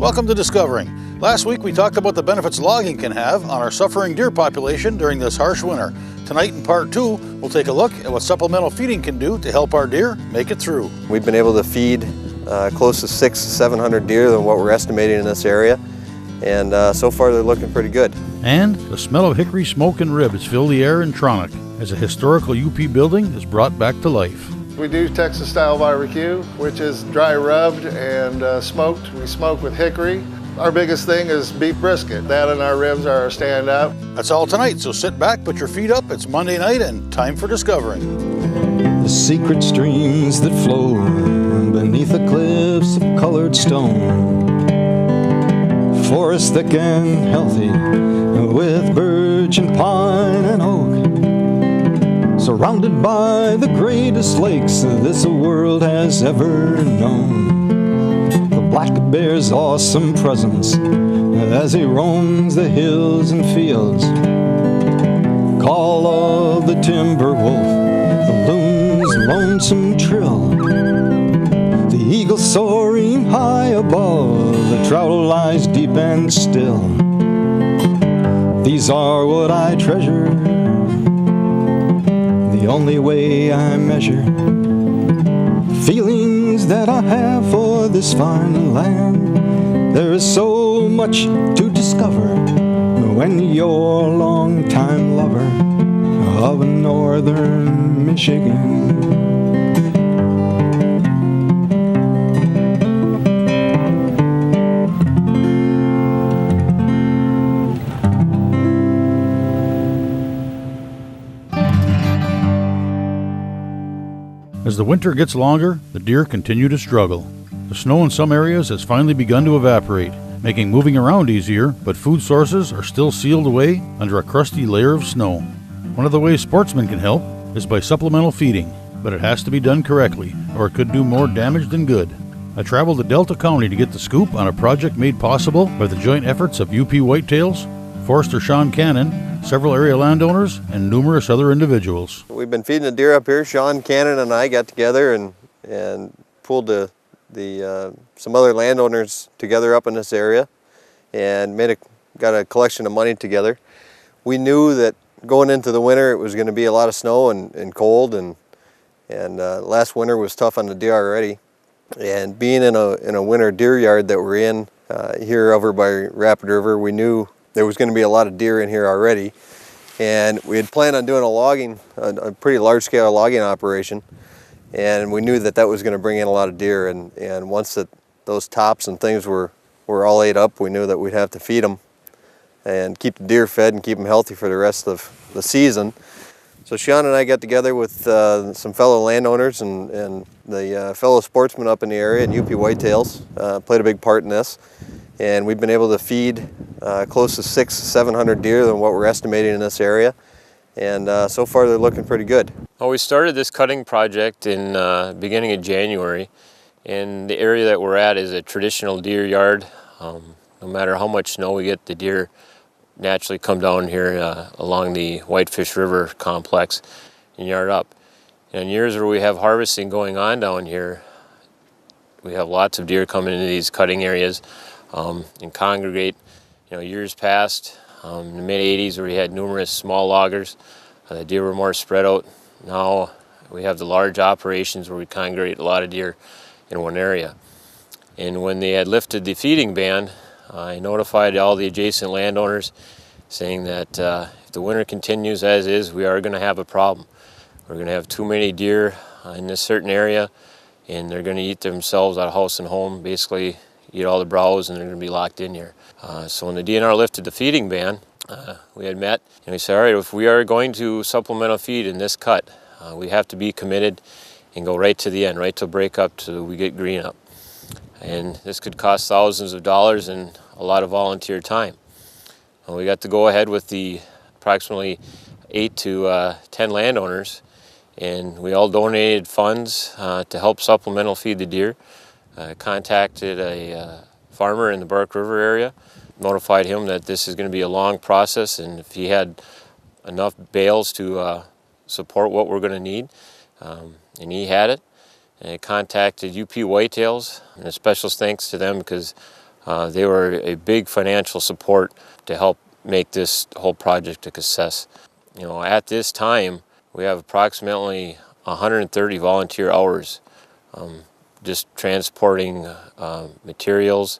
Welcome to Discovering. Last week we talked about the benefits logging can have on our suffering deer population during this harsh winter. Tonight in part 2, we'll take a look at what supplemental feeding can do to help our deer make it through. We've been able to feed close to 600 to 700 deer than what we're estimating in this area, and so far they're looking pretty good. And the smell of hickory smoke and ribs fill the air in Traunik as a historical UP building is brought back to life. We do Texas-style barbecue, which is dry rubbed and smoked. We smoke with hickory. Our biggest thing is beef brisket. That and our ribs are our standout. That's all tonight, so sit back, put your feet up. It's Monday night and time for Discovering. The secret streams that flow beneath the cliffs of colored stone. Forest thick and healthy with birch and pine and oak. Surrounded by the greatest lakes this world has ever known. The black bear's awesome presence as he roams the hills and fields. Call of the timber wolf, the loon's lonesome trill. The eagle soaring high above, the trout lies deep and still. These are what I treasure, the only way I measure feelings that I have for this fine land. There is so much to discover when you're a long-time lover of northern Michigan. As the winter gets longer, the deer continue to struggle. The snow in some areas has finally begun to evaporate, making moving around easier, but food sources are still sealed away under a crusty layer of snow. One of the ways sportsmen can help is by supplemental feeding, but it has to be done correctly, or it could do more damage than good. I traveled to Delta County to get the scoop on a project made possible by the joint efforts of UP Whitetails, Forester Sean Cannon, several area landowners, and numerous other individuals. We've been feeding the deer up here. Sean Cannon and I got together and pulled some other landowners together up in this area and got a collection of money together. We knew that going into the winter it was going to be a lot of snow and cold, and last winter was tough on the deer already. And being in a winter deer yard that we're in here over by Rapid River, we knew there was going to be a lot of deer in here already, and we had planned on doing a pretty large-scale logging operation, and we knew that was going to bring in a lot of deer. And once those tops and things were all ate up, we knew that we'd have to feed them and keep the deer fed and keep them healthy for the rest of the season. So Sean and I got together with some fellow landowners and the fellow sportsmen up in the area, and UP Whitetails played a big part in this. And we've been able to feed close to 600 to 700 deer than what we're estimating in this area. And so far they're looking pretty good. Well, we started this cutting project in beginning of January. And the area that we're at is a traditional deer yard. No matter how much snow we get, the deer naturally come down here along the Whitefish River complex and yard up. And in years where we have harvesting going on down here, we have lots of deer coming into these cutting areas and congregate. Years past, in the mid-'80s, where we had numerous small loggers, the deer were more spread out. Now we have the large operations where we congregate a lot of deer in one area. And when they had lifted the feeding ban, I notified all the adjacent landowners saying that if the winter continues as is, we are going to have a problem. We're going to have too many deer in this certain area, and they're going to eat themselves out of house and home, basically eat all the browse, and they're going to be locked in here. So when the DNR lifted the feeding ban, we had met and we said, all right, if we are going to supplemental feed in this cut, we have to be committed and go right to the end, right to break up till we get green up. And this could cost thousands of dollars and a lot of volunteer time. And we got to go ahead with the approximately 8 to 10 landowners, and we all donated funds to help supplemental feed the deer. Contacted a farmer in the Bark River area, notified him that this is going to be a long process, and if he had enough bales to support what we're going to need, and he had it. And I contacted UP Whitetails, and a special thanks to them because They were a big financial support to help make this whole project a success. You know, at this time, we have approximately 130 volunteer hours just transporting materials,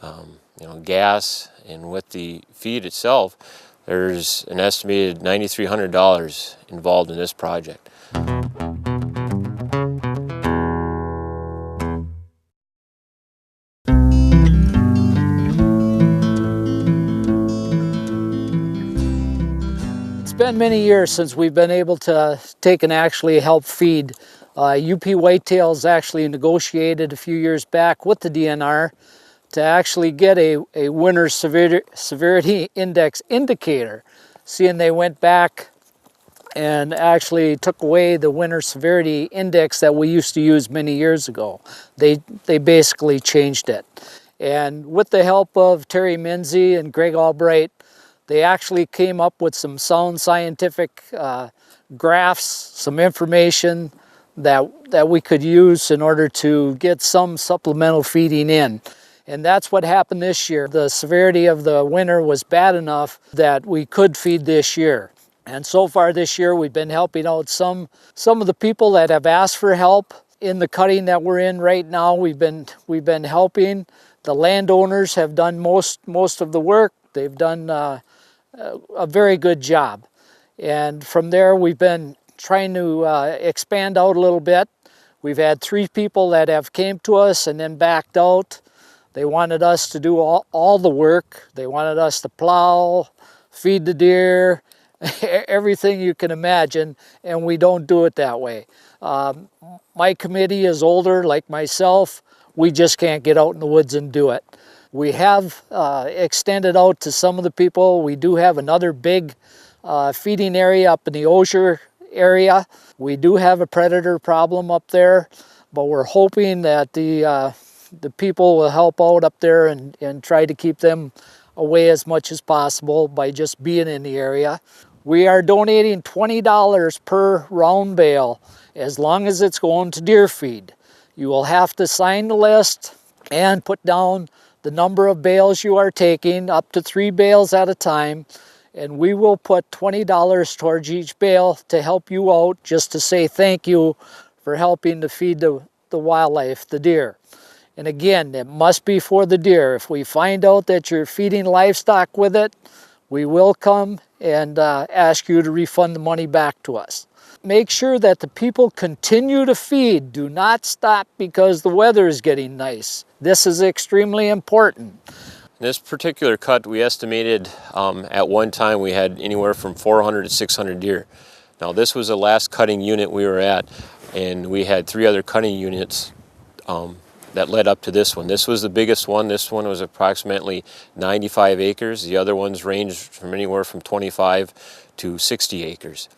you know, gas, and with the feed itself, there's an estimated $9,300 involved in this project. It's been many years since we've been able to take and actually help feed. UP Whitetails actually negotiated a few years back with the DNR to actually get a winter severity index indicator, seeing they went back and actually took away the winter severity index that we used to use many years ago. They basically changed it. And with the help of Terry Minzy and Greg Albright, they actually came up with some sound scientific graphs, some information that we could use in order to get some supplemental feeding in. And that's what happened this year. The severity of the winter was bad enough that we could feed this year. And so far this year, we've been helping out some of the people that have asked for help in the cutting that we're in right now. We've been helping. The landowners have done most of the work. They've done a very good job. And from there, we've been trying to expand out a little bit. We've had 3 people that have came to us and then backed out. They wanted us to do all the work. They wanted us to plow, feed the deer, everything you can imagine, and we don't do it that way. My committee is older, like myself. We just can't get out in the woods and do it. We have extended out to some of the people. We do have another big feeding area up in the Osier area. We do have a predator problem up there, but we're hoping that the people will help out up there and try to keep them away as much as possible by just being in the area. We are donating $20 per round bale as long as it's going to deer feed. You will have to sign the list and put down the number of bales you are taking, up to 3 bales at a time, and we will put $20 towards each bale to help you out, just to say thank you for helping to feed the wildlife, the deer. And again, it must be for the deer. If we find out that you're feeding livestock with it, we will come and ask you to refund the money back to us. Make sure that the people continue to feed. Do not stop because the weather is getting nice. This is extremely important. In this particular cut, we estimated at one time we had anywhere from 400 to 600 deer. Now this was the last cutting unit we were at, and we had 3 other cutting units that led up to this one. This was the biggest one. This one was approximately 95 acres. The other ones ranged from anywhere from 25 to 60 acres.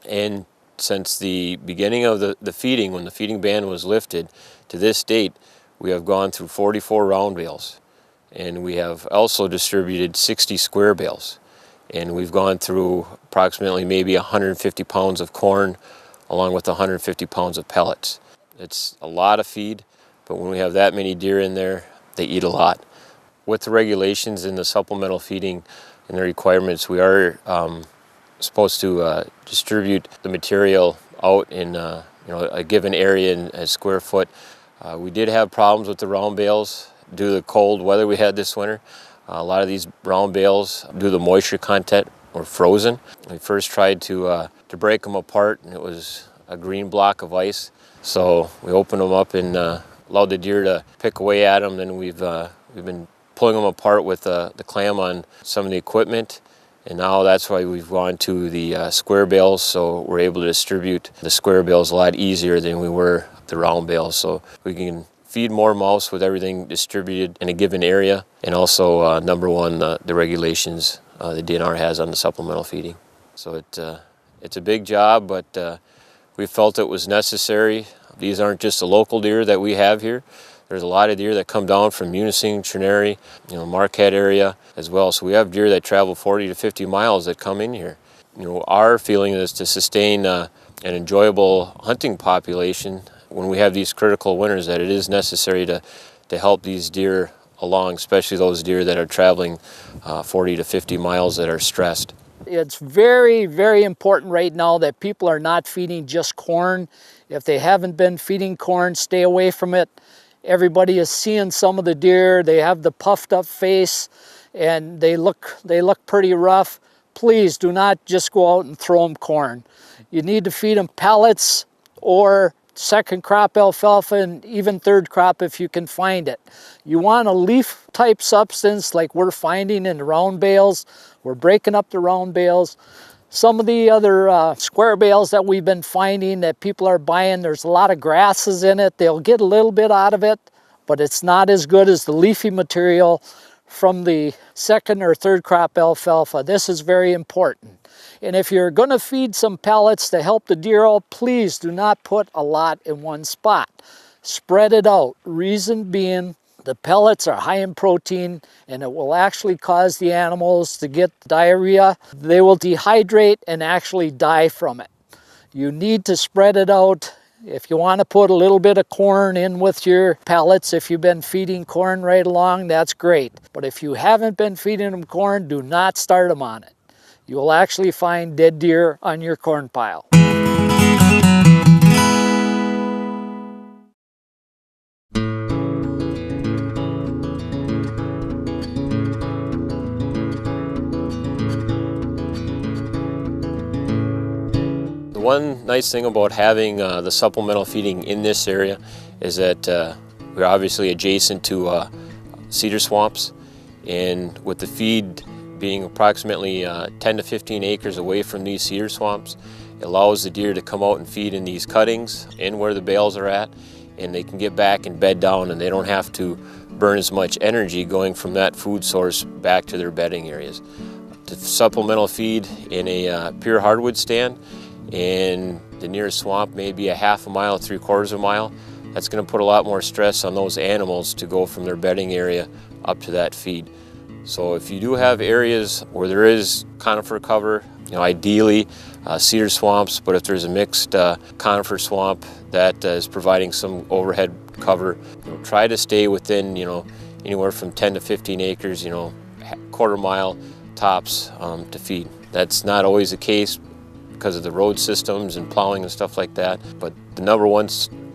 And since the beginning of the feeding, when the feeding ban was lifted, to this date, we have gone through 44 round bales. And we have also distributed 60 square bales. And we've gone through approximately maybe 150 pounds of corn along with 150 pounds of pellets. It's a lot of feed, but when we have that many deer in there, they eat a lot. With the regulations in the supplemental feeding and the requirements, we are supposed to distribute the material out in a given area in a square foot. We did have problems with the round bales due to the cold weather we had this winter. A lot of these round bales, due to the moisture content, were frozen. We first tried to break them apart, and it was a green block of ice. So we opened them up and allowed the deer to pick away at them. Then we've been pulling them apart with the clam on some of the equipment, and now that's why we've gone to the square bales. So we're able to distribute the square bales a lot easier than we were the round bales. So we can feed more mouse with everything distributed in a given area, and also number one, the regulations the DNR has on the supplemental feeding. So it's a big job, but we felt it was necessary. These aren't just the local deer that we have here. There's a lot of deer that come down from Munising, Trinary, Marquette area as well. So we have deer that travel 40 to 50 miles that come in here. Our feeling is to sustain an enjoyable hunting population when we have these critical winters, that it is necessary to help these deer along, especially those deer that are traveling 40 to 50 miles that are stressed. It's very, very important right now that people are not feeding just corn. If they haven't been feeding corn, stay away from it. Everybody is seeing some of the deer. They have the puffed up face and they look pretty rough. Please do not just go out and throw them corn. You need to feed them pellets or second crop alfalfa and even third crop if you can find it. You want a leaf type substance like we're finding in the round bales. We're breaking up the round bales. Some of the other square bales that we've been finding that people are buying, there's a lot of grasses in it. They'll get a little bit out of it, but it's not as good as the leafy material from the second or third crop alfalfa. This is very important. And if you're going to feed some pellets to help the deer out, please do not put a lot in one spot. Spread it out. Reason being, the pellets are high in protein and it will actually cause the animals to get diarrhea. They will dehydrate and actually die from it. You need to spread it out. If you want to put a little bit of corn in with your pellets, if you've been feeding corn right along, that's great. But if you haven't been feeding them corn, do not start them on it. You will actually find dead deer on your corn pile. One nice thing about having the supplemental feeding in this area is that we're obviously adjacent to cedar swamps, and with the feed being approximately 10 to 15 acres away from these cedar swamps, it allows the deer to come out and feed in these cuttings in where the bales are at, and they can get back and bed down and they don't have to burn as much energy going from that food source back to their bedding areas. The supplemental feed in a pure hardwood stand and the nearest swamp may be a half a mile, 3/4 of a mile. That's going to put a lot more stress on those animals to go from their bedding area up to that feed. So if you do have areas where there is conifer cover, ideally cedar swamps, but if there's a mixed conifer swamp that is providing some overhead cover, try to stay within anywhere from 10 to 15 acres, quarter mile tops to feed. That's not always the case because of the road systems and plowing and stuff like that. But the number one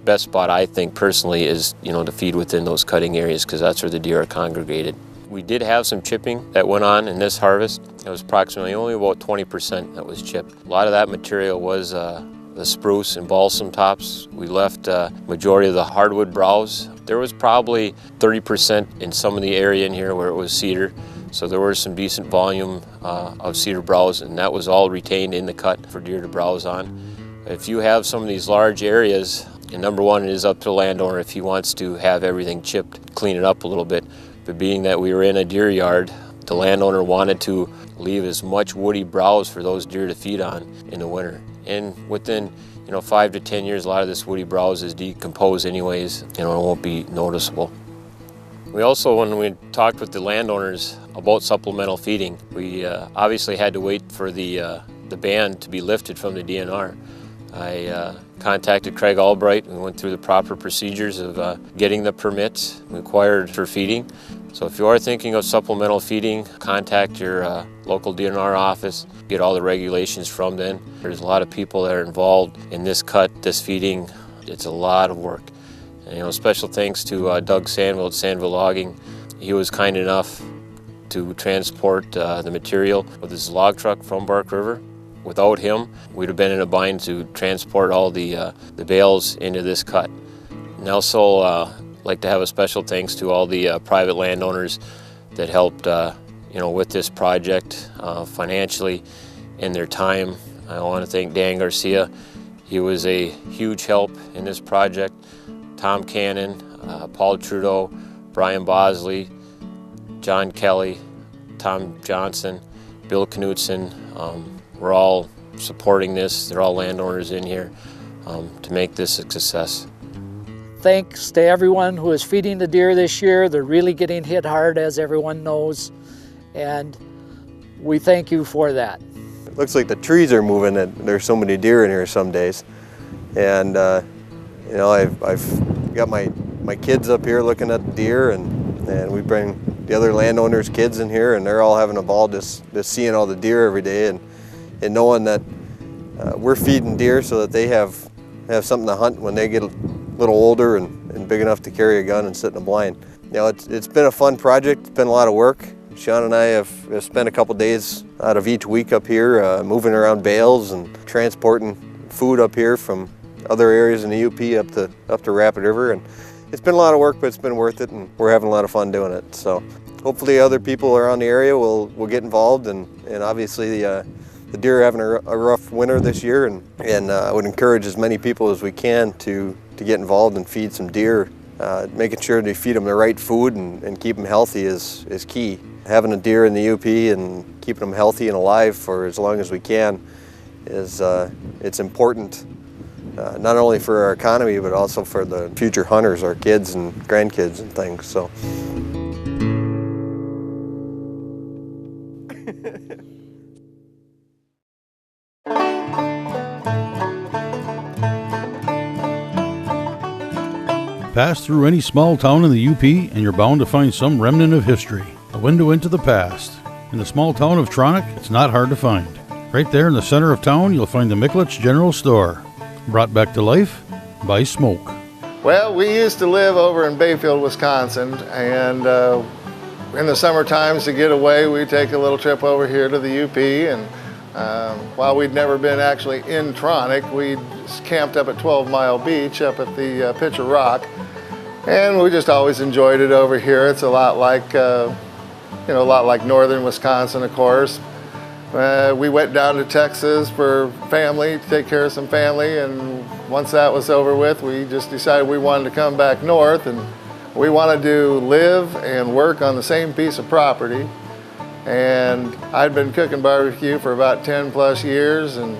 best spot, I think personally, is to feed within those cutting areas because that's where the deer are congregated. We did have some chipping that went on in this harvest. It was approximately only about 20% that was chipped. A lot of that material was the spruce and balsam tops. We left majority of the hardwood browse. There was probably 30% in some of the area in here where it was cedar. So there was some decent volume of cedar browse, and that was all retained in the cut for deer to browse on. If you have some of these large areas, and number one, it is up to the landowner if he wants to have everything chipped, clean it up a little bit. But being that we were in a deer yard, the landowner wanted to leave as much woody browse for those deer to feed on in the winter. And within 5 to 10 years, a lot of this woody browse is decomposed anyways, it won't be noticeable. We also, when we talked with the landowners about supplemental feeding, we obviously had to wait for the ban to be lifted from the DNR. I contacted Craig Albright. We went through the proper procedures of getting the permits required for feeding. So if you are thinking of supplemental feeding, contact your local DNR office, get all the regulations from them. There's a lot of people that are involved in this cut, this feeding. It's a lot of work. And, special thanks to Doug Sandville at Sandville Logging. He was kind enough to transport the material with his log truck from Bark River. Without him, we'd have been in a bind to transport all the bales into this cut. And also like to have a special thanks to all the private landowners that helped with this project financially and their time. I want to thank Dan Garcia. He was a huge help in this project. Tom Cannon, Paul Trudeau, Brian Bosley, John Kelly, Tom Johnson, Bill Knutson. We're all supporting this. They're all landowners in here to make this a success. Thanks to everyone who is feeding the deer this year. They're really getting hit hard, as everyone knows, and we thank you for that. It looks like the trees are moving and there's so many deer in here some days. And I've got my kids up here looking at the deer, and And we bring the other landowners' kids in here, and they're all having a ball just seeing all the deer every day, and knowing that we're feeding deer so that they have something to hunt when they get a little older and big enough to carry a gun and sit in a blind. You know, it's been a fun project. It's been a lot of work. Sean and I have spent a couple days out of each week up here moving around bales and transporting food up here from other areas in the UP up to Rapid River. And it's been a lot of work, but it's been worth it, and we're having a lot of fun doing it. So hopefully other people around the area will get involved, and obviously the deer are having a rough winter this year, and I would encourage as many people as we can to get involved and feed some deer. Making sure they feed them the right food and keep them healthy is key. Having a deer in the UP and keeping them healthy and alive for as long as we can is it's important, not only for our economy but also for the future hunters, our kids and grandkids and things. So. Pass through any small town in the UP and you're bound to find some remnant of history, a window into the past. In the small town of Traunik, it's not hard to find. Right there in the center of town, you'll find the Mikulich General Store, brought back to life by smoke. Well, we used to live over in Bayfield, Wisconsin, and in the summer times to get away, we'd take a little trip over here to the UP, and while we'd never been actually in Traunik, we'd camped up at 12 Mile Beach up at the Pitcher Rock, and we just always enjoyed it over here. It's a lot like, a lot like northern Wisconsin, of course. We went down to Texas for family, to take care of some family, and once that was over with, we just decided we wanted to come back north, and we wanted to live and work on the same piece of property. And I'd been cooking barbecue for about 10 plus years, and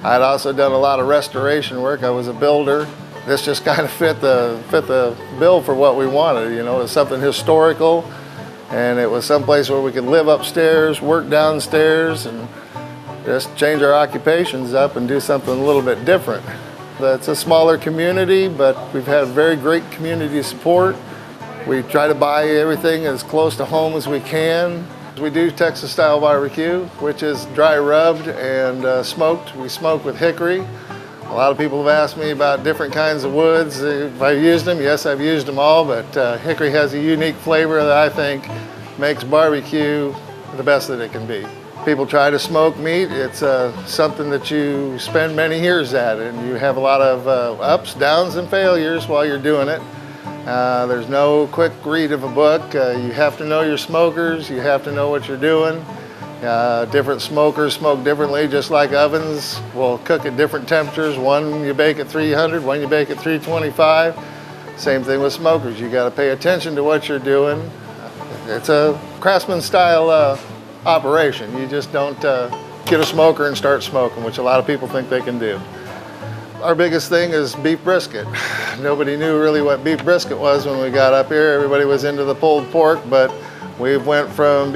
I'd also done a lot of restoration work. I was a builder. This just kind of fit the bill for what we wanted. You know, it was something historical, and it was someplace where we could live upstairs, work downstairs, and just change our occupations up and do something a little bit different. It's a smaller community, but we've had very great community support. We try to buy everything as close to home as we can. We do Texas style barbecue, which is dry rubbed and smoked. We smoke with hickory. A lot of people have asked me about different kinds of woods. If I've used them, yes, I've used them all, but hickory has a unique flavor that I think makes barbecue the best that it can be. People try to smoke meat. It's something that you spend many years at, and you have a lot of ups, downs, and failures while you're doing it. There's no quick read of a book. You have to know your smokers. You have to know what you're doing. Different smokers smoke differently, just like ovens will cook at different temperatures. One you bake at 300, one you bake at 325. Same thing with smokers. You got to pay attention to what you're doing. It's a craftsman style operation. You just don't get a smoker and start smoking, which a lot of people think they can do. Our biggest thing is beef brisket. Nobody knew really what beef brisket was when we got up here. Everybody was into the pulled pork, but we went from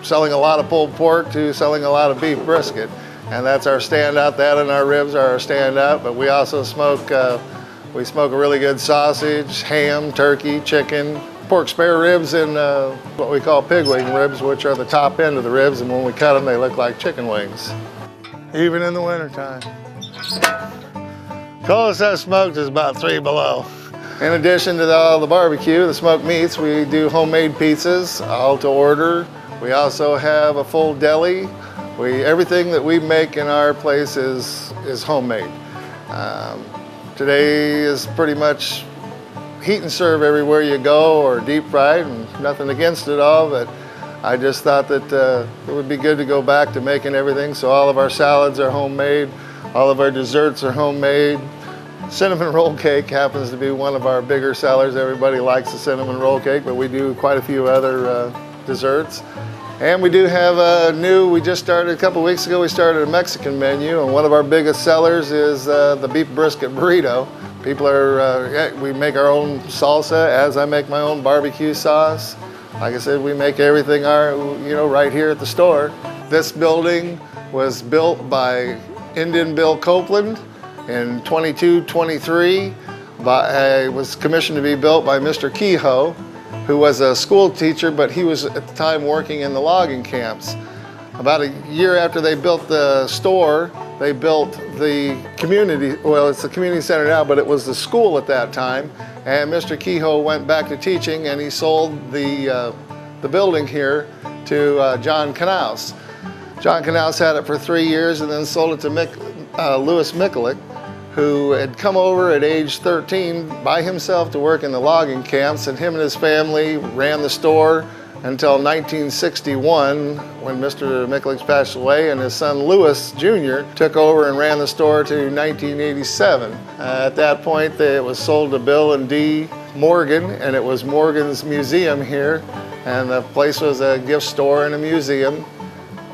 selling a lot of pulled pork to selling a lot of beef brisket. And that's our standout. That and our ribs are our standout, but we also smoke a really good sausage, ham, turkey, chicken, pork spare ribs, and what we call pig wing ribs, which are the top end of the ribs, and when we cut them, they look like chicken wings, even in the wintertime. Coldest I've smoked is about 3 below. In addition to all the barbecue, the smoked meats, we do homemade pizzas, all to order. We also have a full deli. Everything that we make in our place is homemade. Today is pretty much heat and serve everywhere you go, or deep fried, and nothing against it all, but I just thought that it would be good to go back to making everything. So all of our salads are homemade, all of our desserts are homemade. Cinnamon roll cake happens to be one of our bigger sellers. Everybody likes the cinnamon roll cake, but we do quite a few other desserts. And we do have we just started a couple weeks ago, we started a Mexican menu, and one of our biggest sellers is the beef brisket burrito. People we make our own salsa, as I make my own barbecue sauce. Like I said, we make everything right here at the store. This building was built by Indian Bill Copeland in 22-23. It was commissioned to be built by Mr. Kehoe, who was a school teacher, but he was at the time working in the logging camps. About a year after they built the store, they built the community, well, it's the community center now, but it was the school at that time. And Mr. Kehoe went back to teaching, and he sold the building here to John Knaus. John Knaus had it for 3 years and then sold it to Louis Mikulich, who had come over at age 13 by himself to work in the logging camps, and him and his family ran the store until 1961, when Mr. Mikulich passed away, and his son Louis Jr. took over and ran the store to 1987. At that point, it was sold to Bill and Dee Morgan, and it was Morgan's museum here, and the place was a gift store and a museum.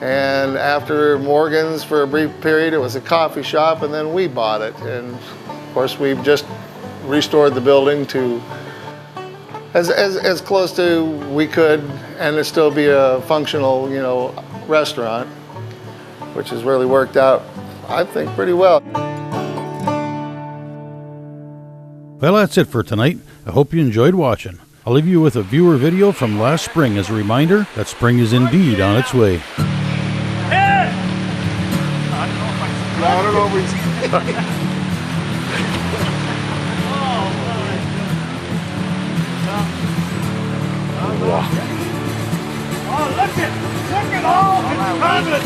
And after Morgan's, for a brief period, it was a coffee shop, and then we bought it. And of course, we've just restored the building to as close to we could, and it still be a functional, restaurant, which has really worked out, I think, pretty well. Well, that's it for tonight. I hope you enjoyed watching. I'll leave you with a viewer video from last spring as a reminder that spring is indeed on its way. I don't know if we... Oh, look at all his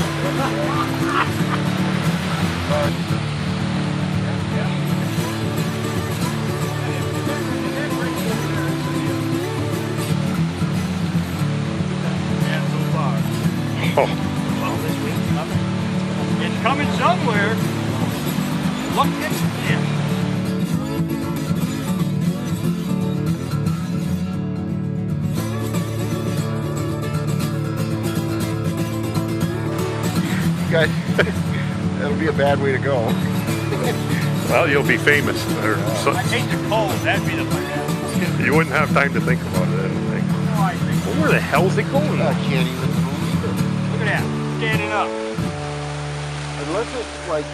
It's coming somewhere. Look at it. That'll be a bad way to go. Well, you'll be famous. I hate the cold. That'd be the bad. You wouldn't have time to think about it, I don't think. No, I think. Well, where the hell's it going? I can't even move either. Look at that. Standing up. Unless it's like